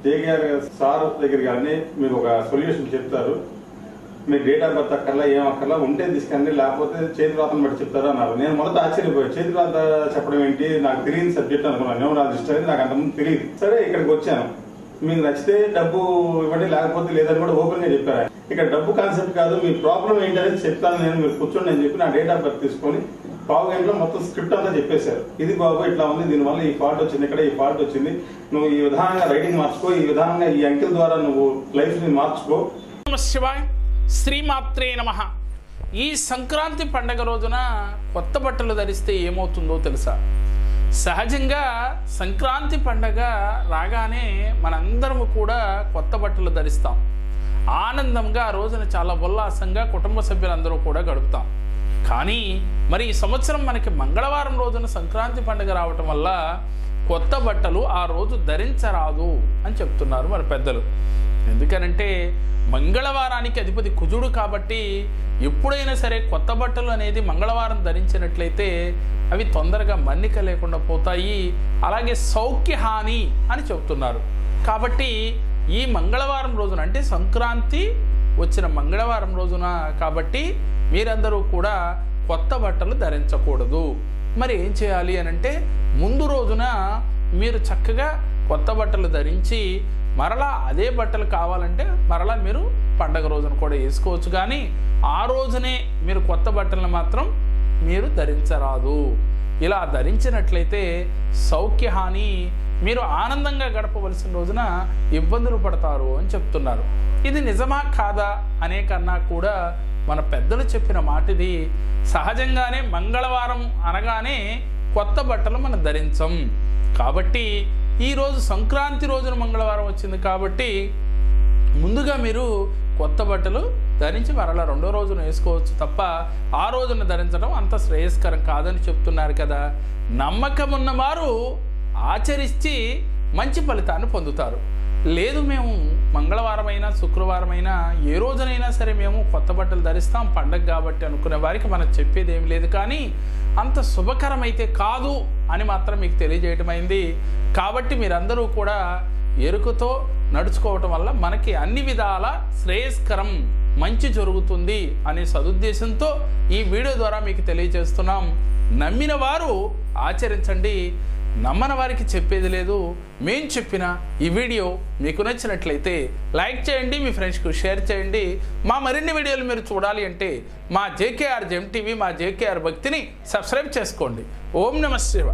JKR sir దగ్గరికి వెళ్ళి మీకు ఒక సొల్యూషన్ చెప్తారు. మీరు డేట్ ఆఫ్ బర్త్ అక్కర్లా ఏం అక్కర్లా ఉంటే తీసుకెళ్ళండి, లేకపోతే చేతి వ్రాతను బట్టి చెప్తారు అన్నారు. నేను మొదట ఆశ్చర్యపోయాను. చేతి వ్రాత చెప్పడం ఏంటి, నాకు తెలియని సబ్జెక్ట్ అనుకున్నాను. న్యూమరాలజిస్ట్ అనేది నాకు అంతకుముందు తెలియదు. సరే ఇక్కడికి వచ్చాను. మీకు నచ్చితే డబ్బు ఇవ్వండి, లేకపోతే లేదని కూడా ఓపెన్ గా చెప్పారు. ఇక్కడ డబ్బు కాన్సెప్ట్ కాదు, మీ ప్రాబ్లం ఏంటనేది చెప్తాను నేను, మీరు కూర్చోండి అని చెప్పి నా డేట్ ఆఫ్ బర్త్ తీసుకొని పావు గంటలో మొత్తం స్క్రిప్ట్ అంతా చెప్పేశారు. ఇది బాబు ఇట్లా ఉంది, దీనివల్ల ఈ ఫాల్ట్ వచ్చింది, ఇక్కడ ఈ ఫాల్ట్ వచ్చింది, నువ్వు ఈ విధానంగా రైటింగ్ మార్చుకో, ఈ విధానంగా ఈ అంకెల ద్వారా నువ్వు లైఫ్ ని మార్చుకో. శివాయ్ శ్రీమాత్రే నమః. ఈ సంక్రాంతి పండగ రోజున కొత్త బట్టలు ధరిస్తే ఏమవుతుందో తెలుసా? సహజంగా సంక్రాంతి పండగ రాగానే మనందరము కూడా కొత్త బట్టలు ధరిస్తాం. ఆనందంగా ఆ రోజున చాలా ఉల్లాసంగా కుటుంబ సభ్యులందరూ కూడా గడుపుతాం. కానీ మరి ఈ సంవత్సరం మనకి మంగళవారం రోజున సంక్రాంతి పండుగ రావటం వల్ల కొత్త బట్టలు ఆ రోజు ధరించరాదు అని చెప్తున్నారు మన పెద్దలు. ఎందుకనంటే మంగళవారానికి అధిపతి కుజుడు కాబట్టి ఎప్పుడైనా సరే కొత్త బట్టలు అనేది మంగళవారం ధరించినట్లయితే అవి తొందరగా మన్నిక లేకుండా పోతాయి, అలాగే సౌఖ్యహాని అని చెప్తున్నారు. కాబట్టి ఈ మంగళవారం రోజున అంటే సంక్రాంతి వచ్చిన మంగళవారం రోజున కాబట్టి మీరందరూ కూడా కొత్త బట్టలు ధరించకూడదు. మరి ఏం చేయాలి అని అంటే ముందు రోజున మీరు చక్కగా కొత్త బట్టలు ధరించి మరలా అదే బట్టలు కావాలంటే మరలా మీరు పండగ రోజున కూడా వేసుకోవచ్చు. కానీ ఆ రోజునే మీరు కొత్త బట్టలను మాత్రం మీరు ధరించరాదు. ఇలా ధరించినట్లయితే సౌఖ్యహాని, మీరు ఆనందంగా గడపవలసిన రోజున ఇబ్బందులు పడతారు అని చెప్తున్నారు. ఇది నిజమా కాదా అనే కన్నా కూడా మన పెద్దలు చెప్పిన మాట ఇది. సహజంగానే మంగళవారం అనగానే కొత్త బట్టలు మనం ధరించం. కాబట్టి ఈరోజు సంక్రాంతి రోజున మంగళవారం వచ్చింది కాబట్టి ముందుగా మీరు కొత్త బట్టలు ధరించి మరలా రెండో రోజున వేసుకోవచ్చు తప్ప ఆ రోజున ధరించడం అంత శ్రేయస్కరం కాదని చెప్తున్నారు కదా. నమ్మకం ఉన్నవారు ఆచరించి మంచి ఫలితాన్ని పొందుతారు. లేదు మేము మంగళవారమైనా శుక్రవారమైనా ఏ రోజునైనా సరే మేము కొత్త బట్టలు ధరిస్తాం పండగ కాబట్టి అనుకునే వారికి మనం చెప్పేది ఏం లేదు. కానీ అంత శుభకరమైతే కాదు అని మాత్రం మీకు తెలియజేయటమైంది. కాబట్టి మీరందరూ కూడా ఎరుకతో నడుచుకోవటం వల్ల మనకి అన్ని విధాల శ్రేయస్కరం, మంచి జరుగుతుంది అనే సదుద్దేశంతో ఈ వీడియో ద్వారా మీకు తెలియజేస్తున్నాం. నమ్మిన వారు ఆచరించండి, నమ్మని వారికి చెప్పేది లేదు. మేము చెప్పిన ఈ వీడియో మీకు నచ్చినట్లయితే లైక్ చేయండి, మీ ఫ్రెండ్స్కు షేర్ చేయండి. మా మరిన్ని వీడియోలు మీరు చూడాలి అంటే మా జేకేఆర్ జెమ్ టీవీ, మా జేకేఆర్ భక్తిని సబ్స్క్రైబ్ చేసుకోండి. ఓం నమః శివాయ.